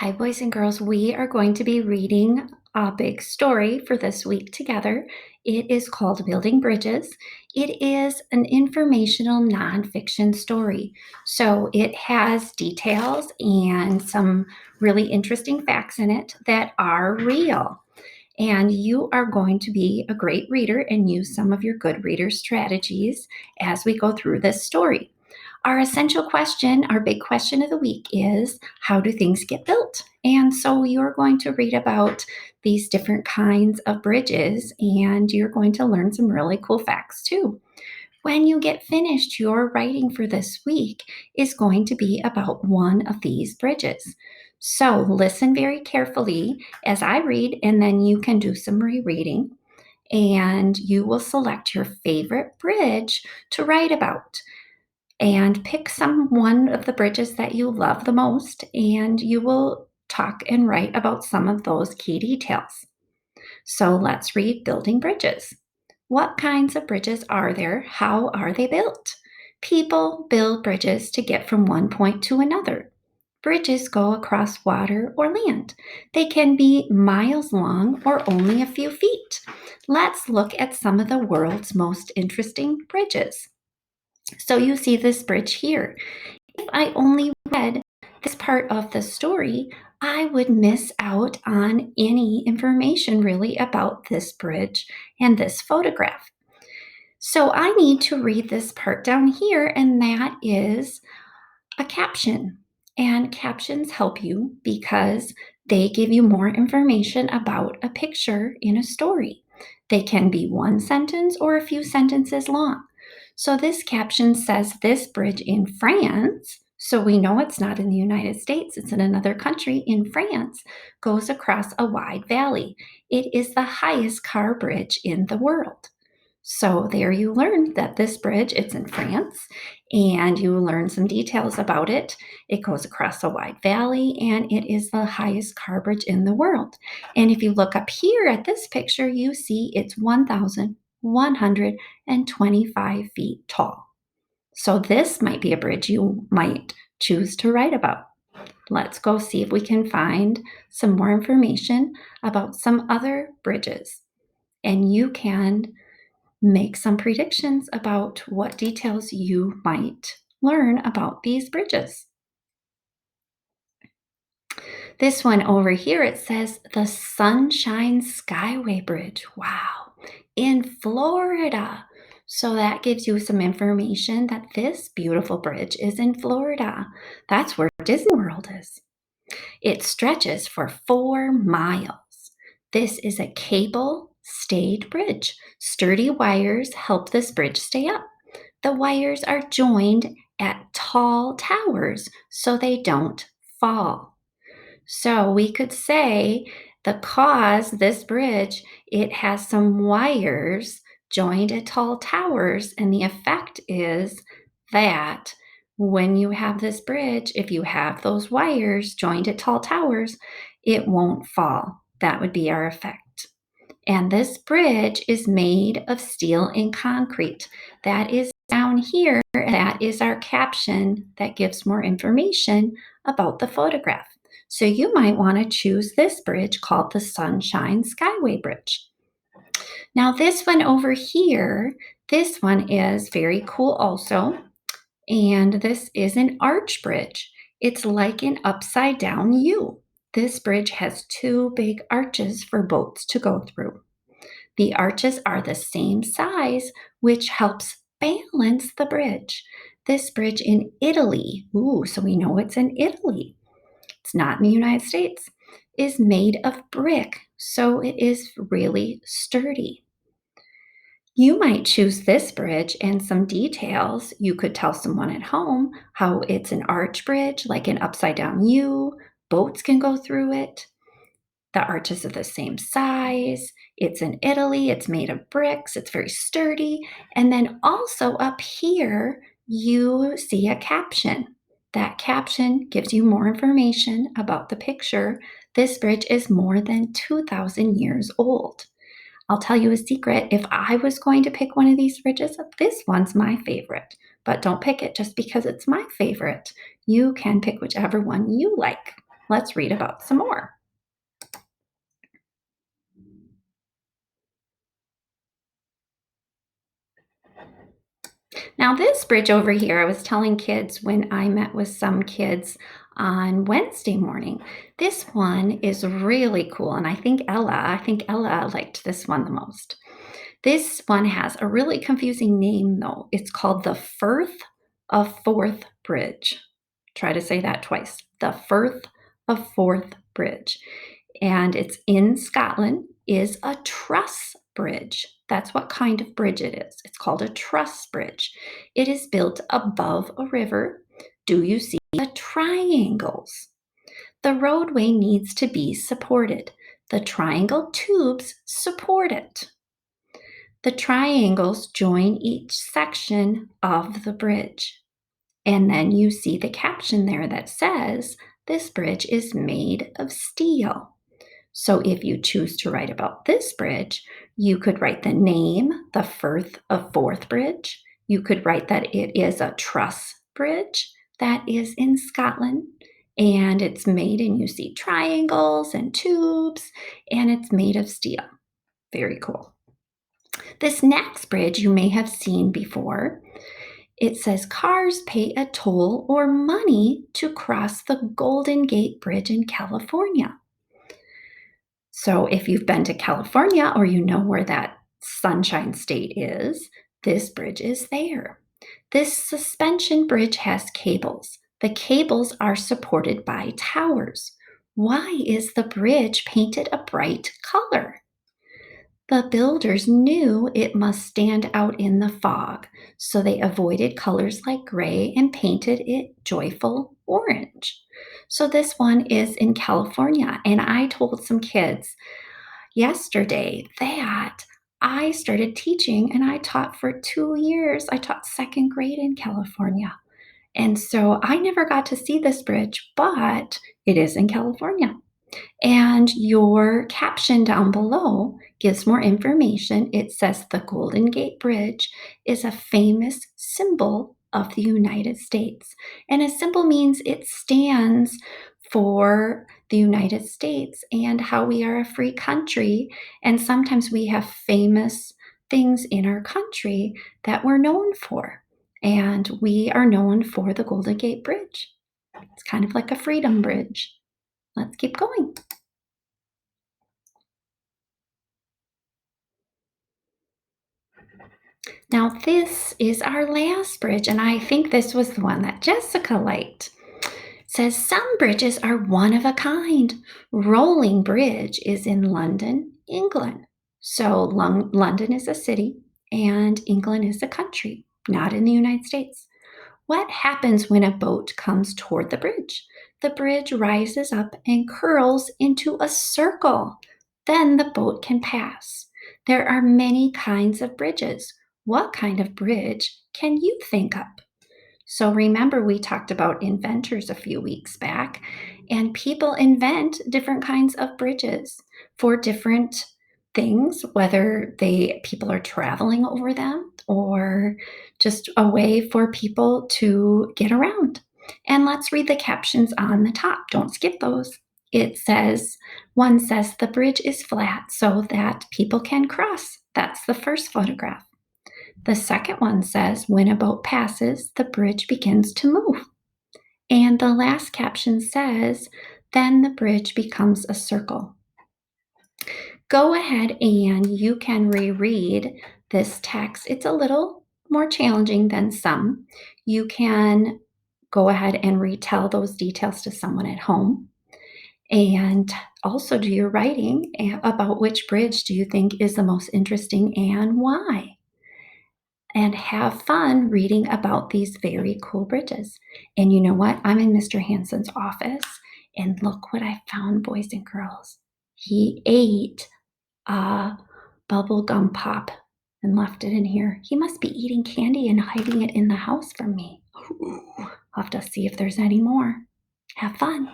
Hi, boys and girls. We are going to be reading a big story for this week together. It is called Building Bridges. It is an informational nonfiction story. So it has details and some really interesting facts in it that are real. And you are going to be a great reader and use some of your good reader strategies as we go through this story. Our essential question, our big question of the week is, how do things get built? And so you're going to read about these different kinds of bridges and you're going to learn some really cool facts too. When you get finished, your writing for this week is going to be about one of these bridges. So listen very carefully as I read, and then you can do some rereading and you will select your favorite bridge to write about and pick one of the bridges that you love the most, and you will talk and write about some of those key details. So let's read Building Bridges. What kinds of bridges are there? How are they built? People build bridges to get from one point to another. Bridges go across water or land. They can be miles long or only a few feet. Let's look at some of the world's most interesting bridges. So you see this bridge here. If I only read this part of the story, I would miss out on any information really about this bridge and this photograph. So I need to read this part down here, and that is a caption. And captions help you because they give you more information about a picture in a story. They can be one sentence or a few sentences long. So this caption says this bridge in France, so we know it's not in the United States, it's in another country, in France, goes across a wide valley. It is the highest car bridge in the world. So there you learned that this bridge, it's in France, and you learn some details about it. It goes across a wide valley, and it is the highest car bridge in the world. And if you look up here at this picture, you see it's 1,125 feet tall. So this might be a bridge you might choose to write about. Let's go see if we can find some more information about some other bridges. And you can make some predictions about what details you might learn about these bridges. This one over here, it says the Sunshine Skyway Bridge. Wow, in Florida. So that gives you some information that this beautiful bridge is in Florida. That's where Disney World is. It stretches for 4 miles. This is a cable stayed bridge. Sturdy wires help this bridge stay up. The wires are joined at tall towers so they don't fall. So we could say this bridge, it has some wires joined at tall towers, and the effect is that when you have this bridge, if you have those wires joined at tall towers, it won't fall. That would be our effect. And this bridge is made of steel and concrete. That is down here. That is our caption that gives more information about the photograph. So you might want to choose this bridge called the Sunshine Skyway Bridge. Now, this one over here, this one is very cool also. And this is an arch bridge. It's like an upside down U. This bridge has 2 big arches for boats to go through. The arches are the same size, which helps balance the bridge. This bridge in Italy, so we know it's in Italy, it's not in the United States, is made of brick, so it is really sturdy. You might choose this bridge and some details. You could tell someone at home how it's an arch bridge, like an upside down U. Boats can go through it. The arches are the same size. It's in Italy. It's made of bricks. It's very sturdy. And then also up here, you see a caption. That caption gives you more information about the picture. This bridge is more than 2,000 years old. I'll tell you a secret. If I was going to pick one of these bridges, this one's my favorite. But don't pick it just because it's my favorite. You can pick whichever one you like. Let's read about some more. Now, this bridge over here, I was telling kids when I met with some kids on Wednesday morning. This one is really cool, and I think Ella liked this one the most. This one has a really confusing name, though. It's called the Firth of Forth Bridge. Try to say that twice. The Firth of Forth Bridge, and it's in Scotland, is a truss bridge. That's what kind of bridge it is. It's called a truss bridge. It is built above a river. Do you see the triangles? The roadway needs to be supported. The triangle tubes support it. The triangles join each section of the bridge. And then you see the caption there that says, "This bridge is made of steel." So if you choose to write about this bridge, you could write the name, the Firth of Forth Bridge. You could write that it is a truss bridge that is in Scotland, and it's made, and you see triangles and tubes, and it's made of steel. Very cool. This next bridge you may have seen before. It says cars pay a toll or money to cross the Golden Gate Bridge in California. So, if you've been to California or you know where that sunshine state is, this bridge is there. This suspension bridge has cables. The cables are supported by towers. Why is the bridge painted a bright color? The builders knew it must stand out in the fog, so they avoided colors like gray and painted it joyful orange. So, this one is in California, and I told some kids yesterday that I started teaching and I taught for 2 years. I taught second grade in California. And so I never got to see this bridge, but it is in California. And your caption down below gives more information. It says the Golden Gate Bridge is a famous symbol of the United States. And a symbol means it stands for the United States and how we are a free country. And sometimes we have famous things in our country that we're known for. And we are known for the Golden Gate Bridge. It's kind of like a freedom bridge. Let's keep going. Now, this is our last bridge, and I think this was the one that Jessica liked. It says some bridges are one of a kind. Rolling Bridge is in London, England. So, London is a city, and England is a country, not in the United States. What happens when a boat comes toward the bridge? The bridge rises up and curls into a circle. Then the boat can pass. There are many kinds of bridges. What kind of bridge can you think up? So remember, we talked about inventors a few weeks back, and people invent different kinds of bridges for different things, whether they people are traveling over them or just a way for people to get around. And let's read the captions on the top. Don't skip those. It says, one says the bridge is flat so that people can cross. That's the first photograph. The second one says, when a boat passes, the bridge begins to move. And the last caption says, then the bridge becomes a circle. Go ahead and you can reread this text. It's a little more challenging than some. You can go ahead and retell those details to someone at home. And also do your writing about which bridge do you think is the most interesting and why. And have fun reading about these very cool bridges. And you know what? I'm in Mr. Hansen's office, and look what I found, boys and girls. He ate a bubble gum pop and left it in here. He must be eating candy and hiding it in the house from me. Ooh, I'll have to see if there's any more. Have fun.